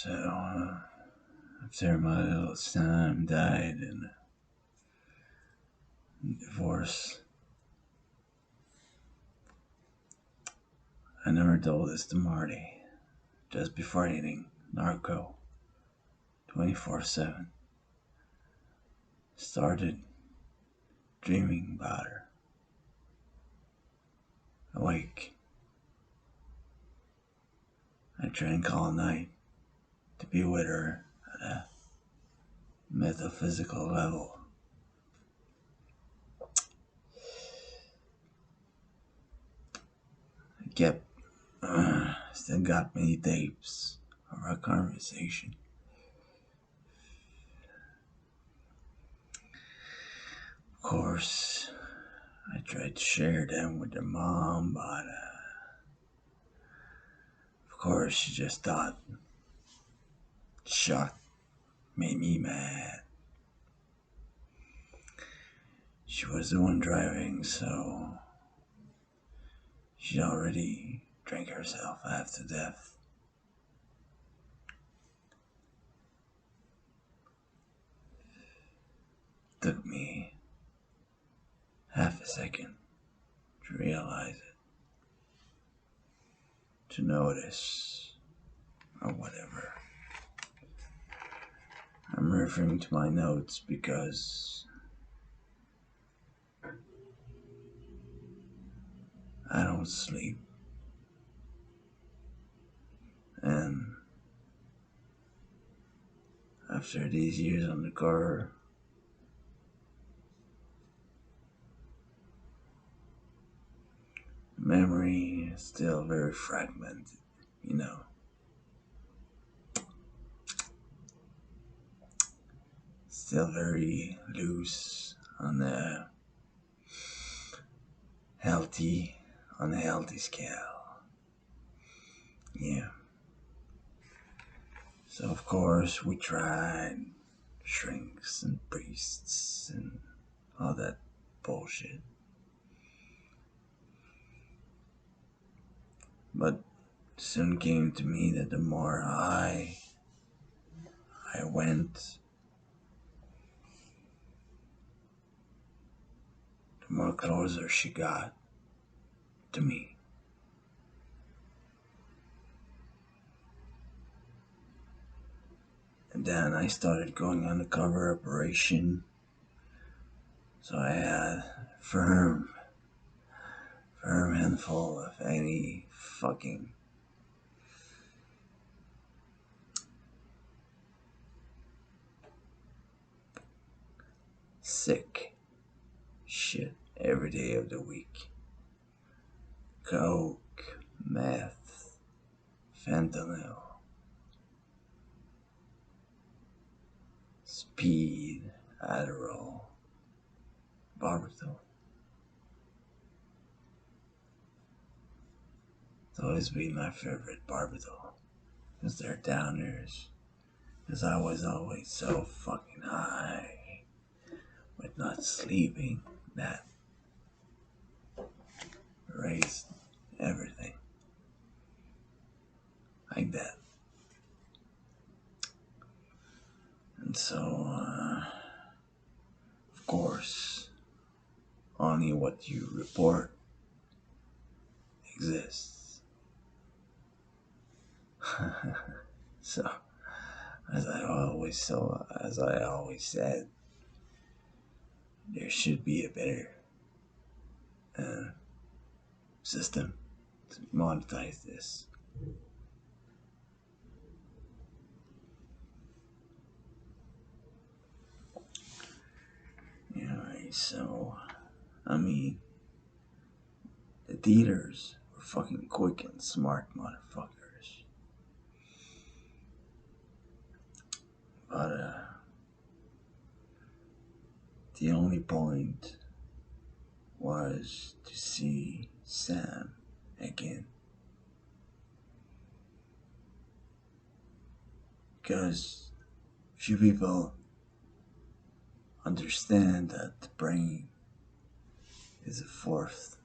After my little Sam died in a divorce, I never told this to Marty. Just before eating narco 24/7, started dreaming about her. Awake, I drank all night to be with her at a metaphysical level. I kept, still got many tapes of our conversation. Of course, I tried to share them with her mom, but of course she just thought shock made me mad. She was the one driving, so she already drank herself half to death. Took me half a second to realize it, to notice, or whatever. I'm referring to my notes because I don't sleep. And after these years on the car, memory is still very fragmented, you know. Still very loose on the healthy, unhealthy scale. Yeah. So of course we tried shrinks and priests and all that bullshit. But soon came to me that the more I went, the more closer she got to me. And then I started going undercover operation. So I had firm handful of any fucking sick shit every day of the week. Coke, meth, fentanyl, speed, Adderall, barbital. It's always been my favorite barbital, because they're downers. Because I was always so fucking high with not sleeping that raised everything like that. And so, of course, only what you report exists. So, as I always said, there should be a better uh, system to monetize this. Anyway, so I mean, the dealers were fucking quick and smart motherfuckers. But the only point was to see Sam again. Because few people understand that the brain is a fourth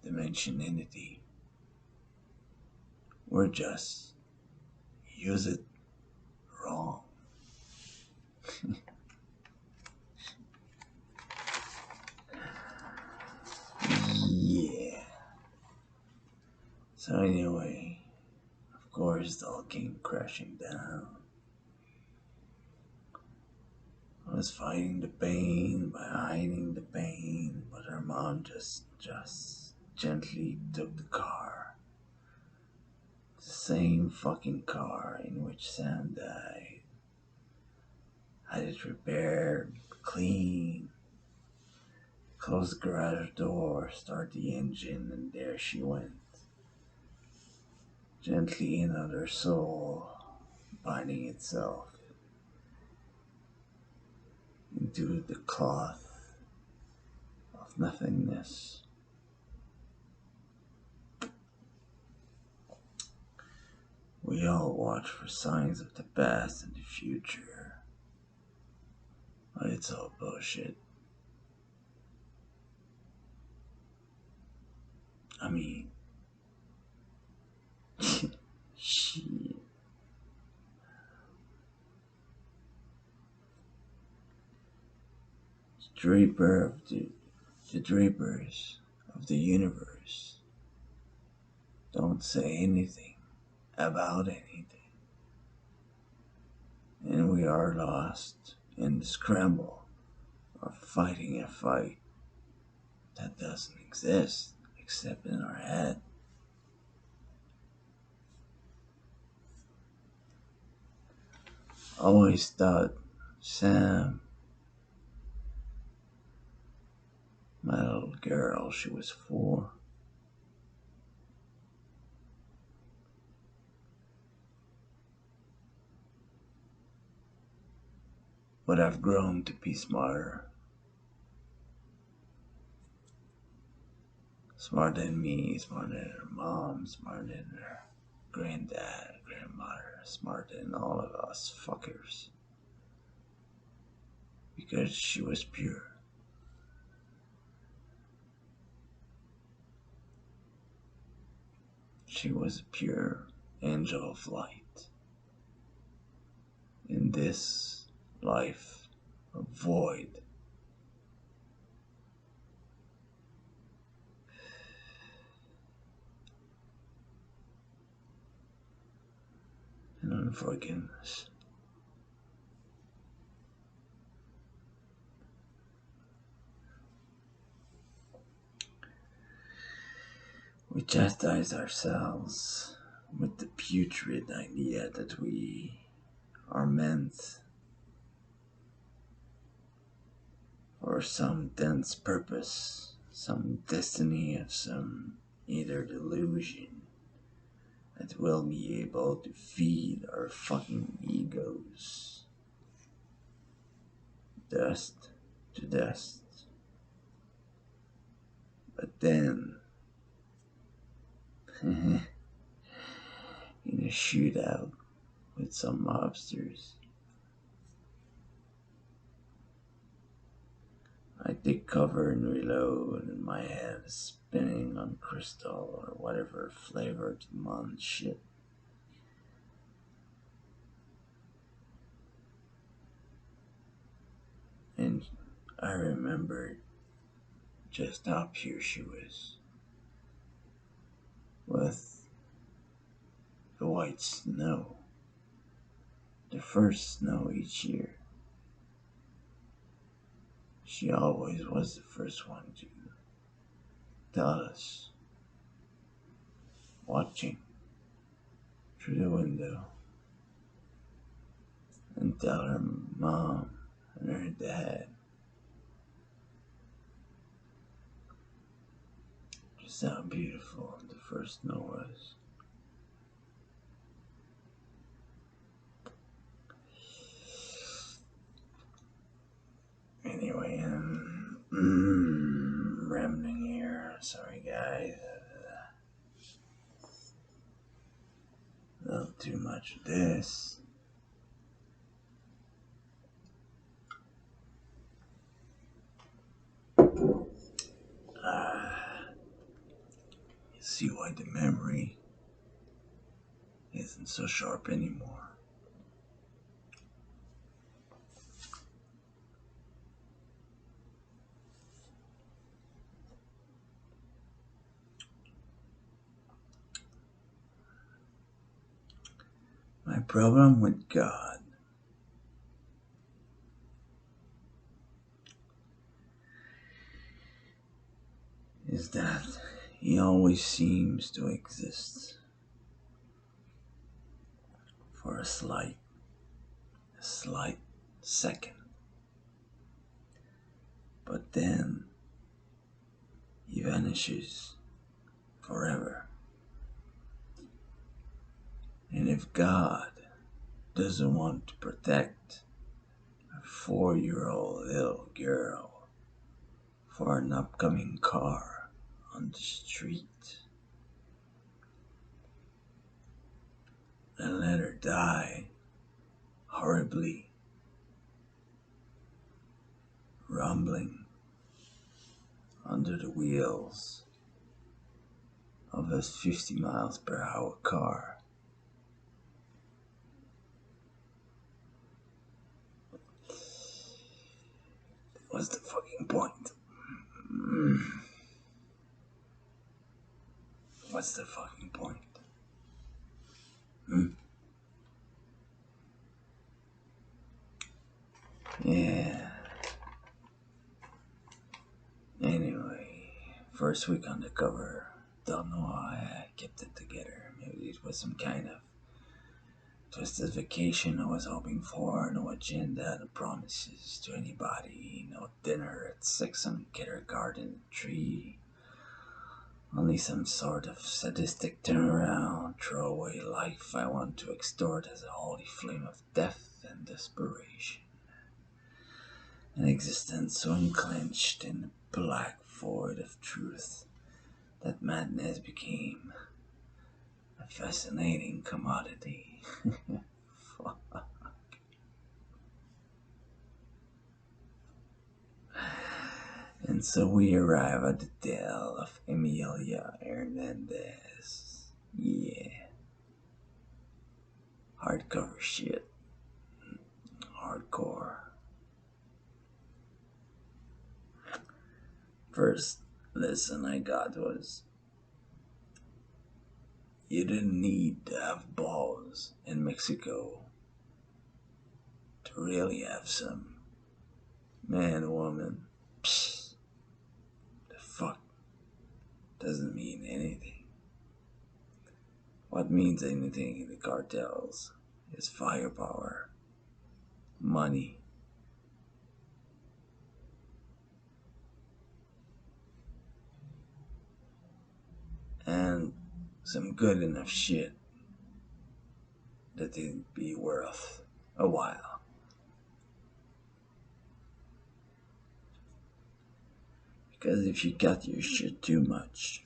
dimension entity. We're just use it Yeah. So anyway, of course, it all came crashing down. I was fighting the pain by hiding the pain, but her mom just gently took the car. The same fucking car in which Sam died. Had it repaired, cleaned, closed the garage door, start the engine, and there she went. Gently another soul, binding itself into the cloth of nothingness. We all watch for signs of the past and the future, but it's all bullshit. I mean, shit. Draper of the drapers of the universe don't say anything about anything. And we are lost in the scramble of fighting a fight that doesn't exist except in our head. Always thought Sam, my little girl, she was 4, but I've grown to be smarter. Smarter than me, smarter than her mom, smarter than her granddad, grandmother, smarter than all of us fuckers. Because she was pure. She was a pure angel of light. In this life of void, and unforgiveness. We chastise ourselves with the putrid idea that we are meant for some dense purpose, some destiny of some either delusion that will be able to feed our fucking egos. Dust to dust. But then, in a shootout with some mobsters, I take cover and reload, and my head is spinning on crystal or whatever flavored mon shit. And I remembered just how pure she was. With the white snow, the first snow each year. She always was the first one to tell us, watching through the window, and tell her mom and her dad just how beautiful the first snow was. Anyway, rambling here. Sorry, guys. A little too much of this. You see why the memory isn't so sharp anymore. My problem with God is that he always seems to exist for a slight second, but then he vanishes forever. And if God doesn't want to protect a 4-year-old little girl for an upcoming car on the street, then let her die horribly, rumbling under the wheels of a 50 miles per hour car. What's the fucking point? What's the fucking point? Yeah. Anyway, first week on the cover. Don't know how I kept it together. Maybe it was some kind of justification I was hoping for. No agenda, no promises to anybody. No dinner at 6 on kindergarten tree. Only some sort of sadistic turnaround, throwaway life I want to extort as a holy flame of death and desperation. An existence so unclenched in the black void of truth that madness became a fascinating commodity. Fuck. And so we arrive at the tale of Emilia Hernandez. Yeah. Hardcover shit. Hardcore. First lesson I got was you didn't need to have balls in Mexico to really have some man, woman. Psst, the fuck doesn't mean anything. What means anything in the cartels is firepower, money, and some good enough shit that it'd be worth a while. Because if you cut your shit too much,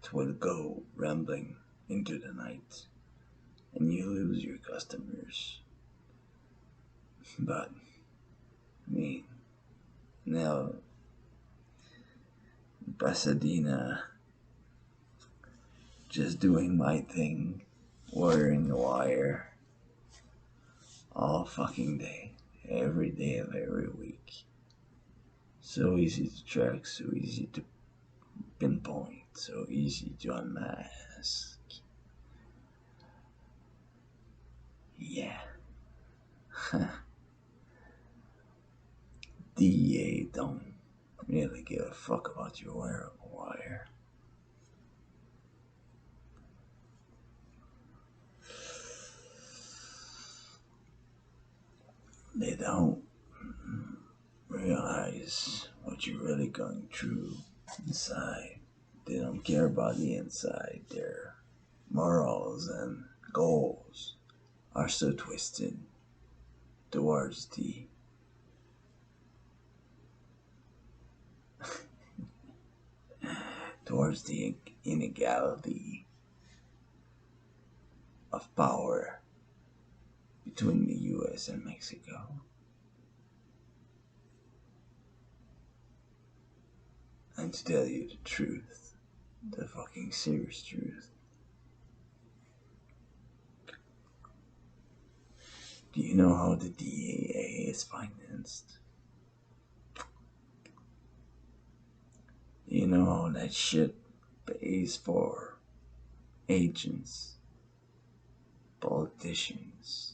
it will go rambling into the night and you lose your customers. But, I mean, now, Pasadena, just doing my thing, wiring a wire, all fucking day, every day of every week. So easy to track, so easy to pinpoint, so easy to unmask. Yeah. DEA don't really give a fuck about your wire. They don't realize what you're really going through inside. They don't care about the inside. Their morals and goals are so twisted towards the inequality of power between the US and Mexico. And to tell you the truth, the fucking serious truth, do you know how the DEA is financed? Do you know how that shit pays for agents politicians.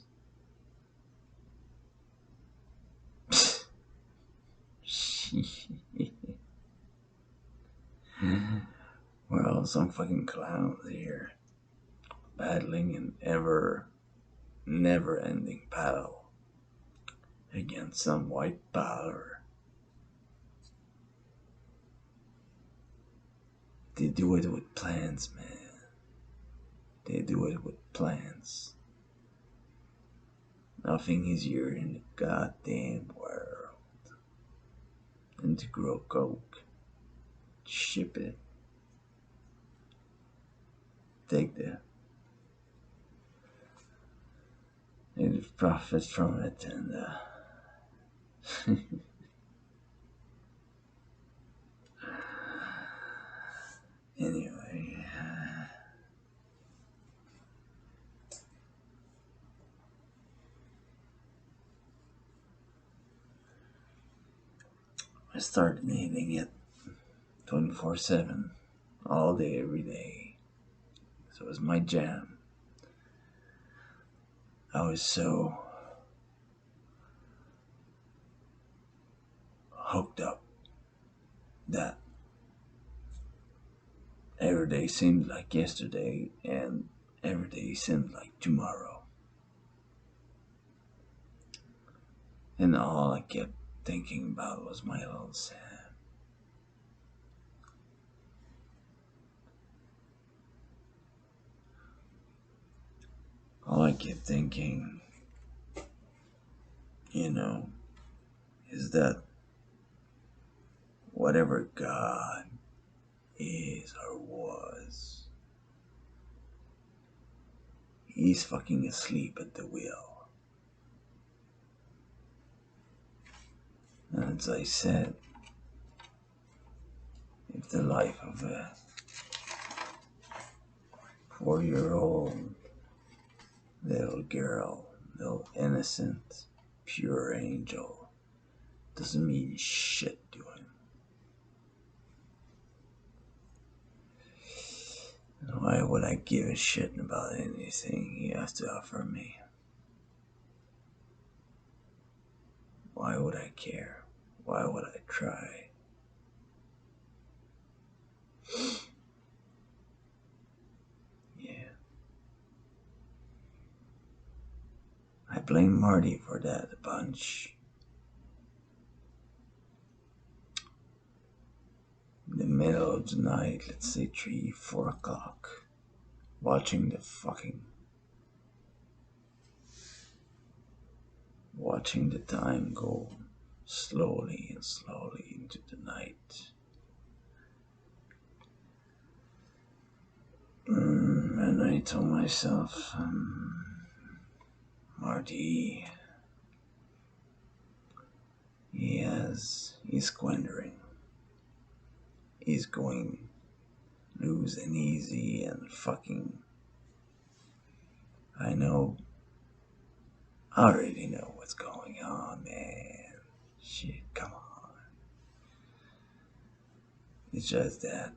Well, some fucking clowns here battling an never ending battle against some white power. They do it with plans, man. They do it with plans. Nothing easier in the goddamn world than to grow coke, ship it, take the profit from it, and anyway. I started eating it 24/7, all day, every day. So it was my jam. I was so hooked up that every day seemed like yesterday, and every day seemed like tomorrow. And all I kept thinking about was my little Sam. All I kept thinking, is that whatever God is or was, he's fucking asleep at the wheel. And as I said, if the life of a 4-year-old little girl, little innocent, pure angel, doesn't mean shit to him, why would I give a shit about anything he has to offer me? Why would I care? Why would I try? Yeah. I blame Marty for that a bunch. In the middle of the night, let's say 3, 4 o'clock, watching the time go slowly and slowly into the night. And I told myself, Marty, he's squandering. He's going loose and easy and fucking. I already know what's going on, man. Shit, come on. It's just that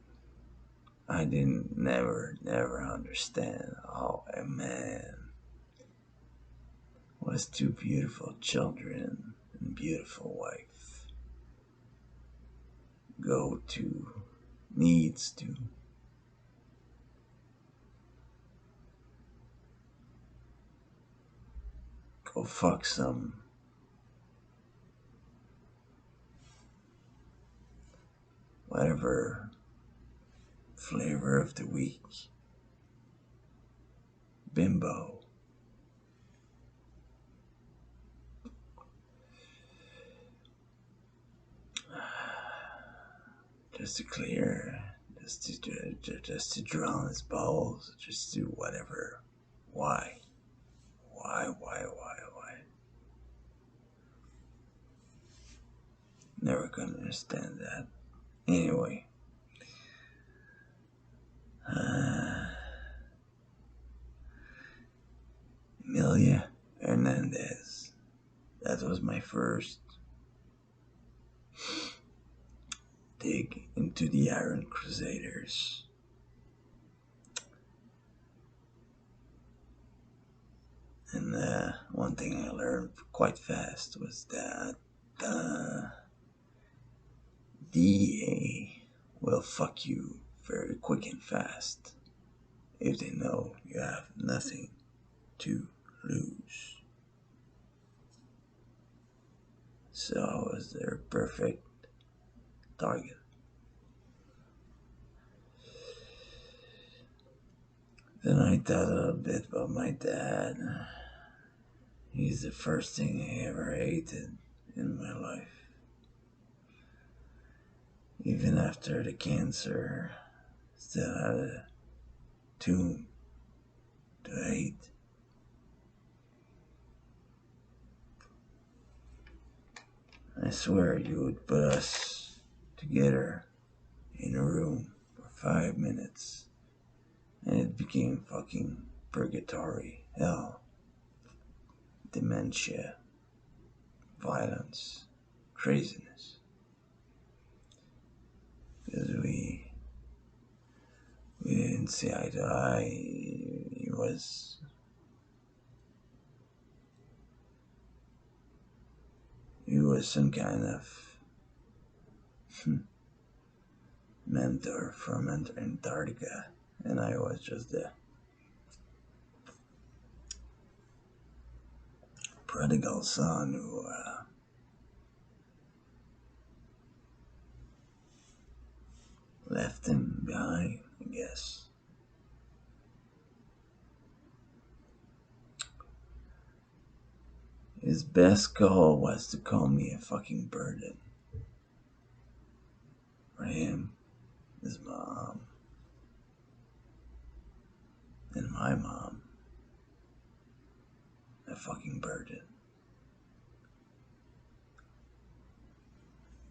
I didn't never understand how a man was 2 beautiful children and beautiful wife needs to go fuck some whatever flavor of the week bimbo. Just to clear, just to drown his balls, just do whatever. Why? Never gonna understand that. Anyway, Emilia Hernandez. That was my first dig into the Iron Crusaders. And one thing I learned quite fast was that uh, DEA will fuck you very quick and fast if they know you have nothing to lose. So I was their perfect target. Then I thought a little bit about my dad. He's the first thing I ever hated in my life. Even after the cancer, still had a tune to hate. I swear you would put us together in a room for 5 minutes and it became fucking purgatory, hell, dementia, violence, craziness. Because we didn't see eye to eye. He was some kind of mentor from Antarctica, and I was just the prodigal son who left him behind, I guess. His best goal was to call me a fucking burden. For him, his mom, and my mom, a fucking burden.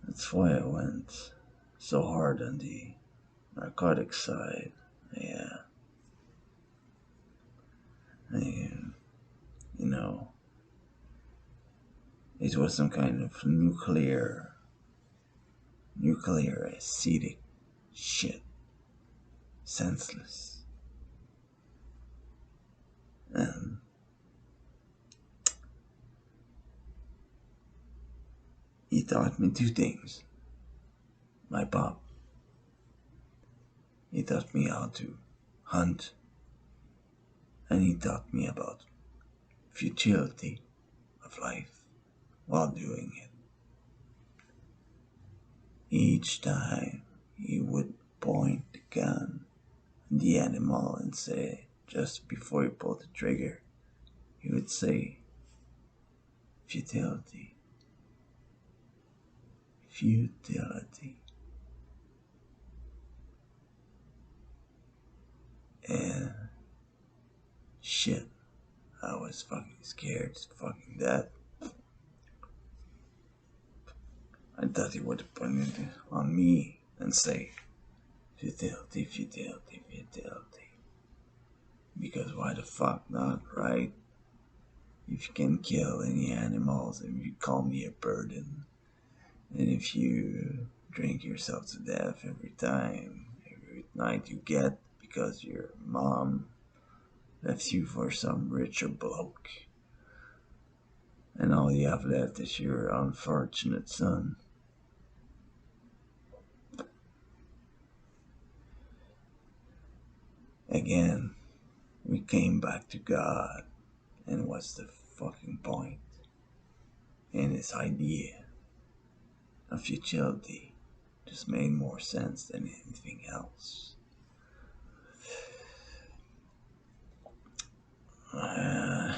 That's why I went so hard on the narcotic side. Yeah. You know, it was some kind of nuclear acidic shit. Senseless. And he taught me two things. My pop. He taught me how to hunt. And he taught me about futility of life while doing it. Each time he would point the gun at the animal and say, just before he pulled the trigger, he would say, futility. Futility. And shit, I was fucking scared to fucking death. I thought he would point it on me and say, futility, futility, futility. Because why the fuck not, right? If you can kill any animals and you call me a burden, and if you drink yourself to death every night you get because your mom left you for some richer bloke, and all you have left is your unfortunate son. Again, we came back to God, and what's the fucking point? And this idea of futility just made more sense than anything else. I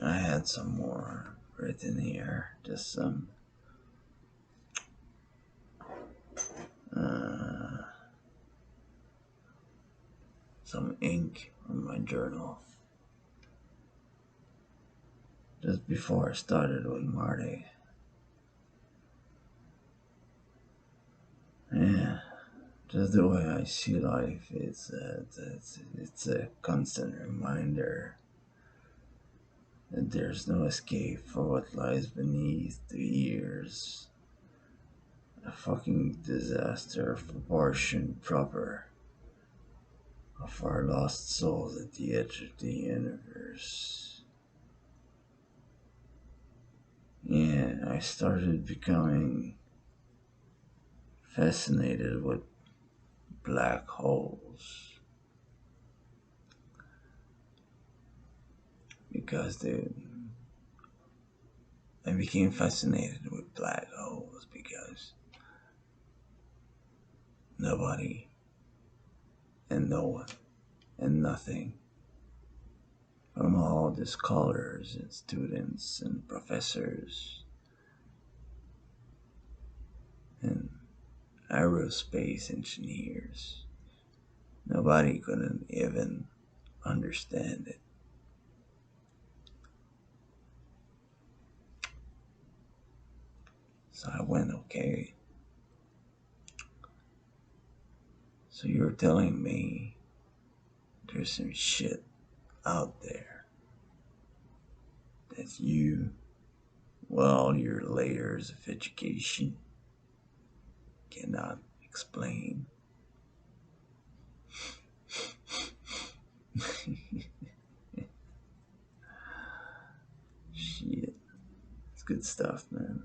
had some more written here, just uh, some ink on my journal. Just before I started with Marty. Yeah, just the way I see life, it's a constant reminder that there's no escape for what lies beneath the years. A fucking disaster of proportion proper. of our lost souls at the edge of the universe. Yeah, I started becoming fascinated with black holes because I became fascinated with black holes because nobody and no one and nothing from all the scholars and students and professors and aerospace engineers, nobody couldn't even understand it. So I went, okay. So you're telling me there's some shit out there that you, well, your layers of education cannot explain. Shit. It's good stuff, man.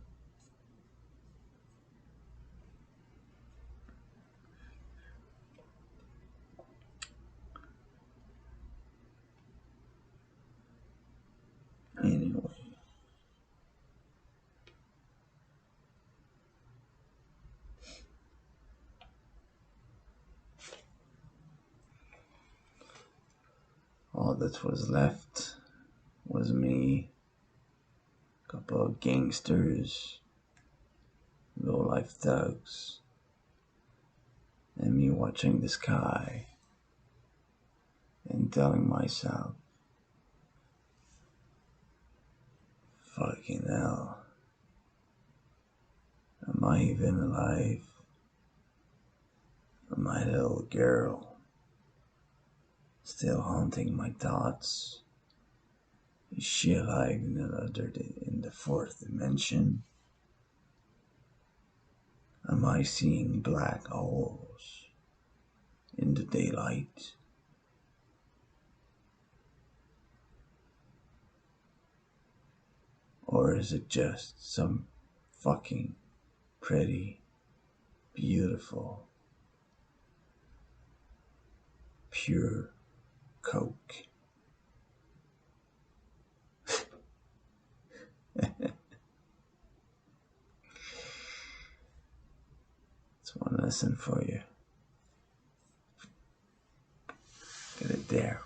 Anyway, all that was left was me, a couple of gangsters, low life thugs, and me watching the sky and telling myself, fucking hell, am I even alive? Or my little girl still haunting my thoughts? Is she alive in the fourth dimension? Am I seeing black holes in the daylight? Or is it just some fucking pretty, beautiful, pure coke? It's one lesson for you. Get it there.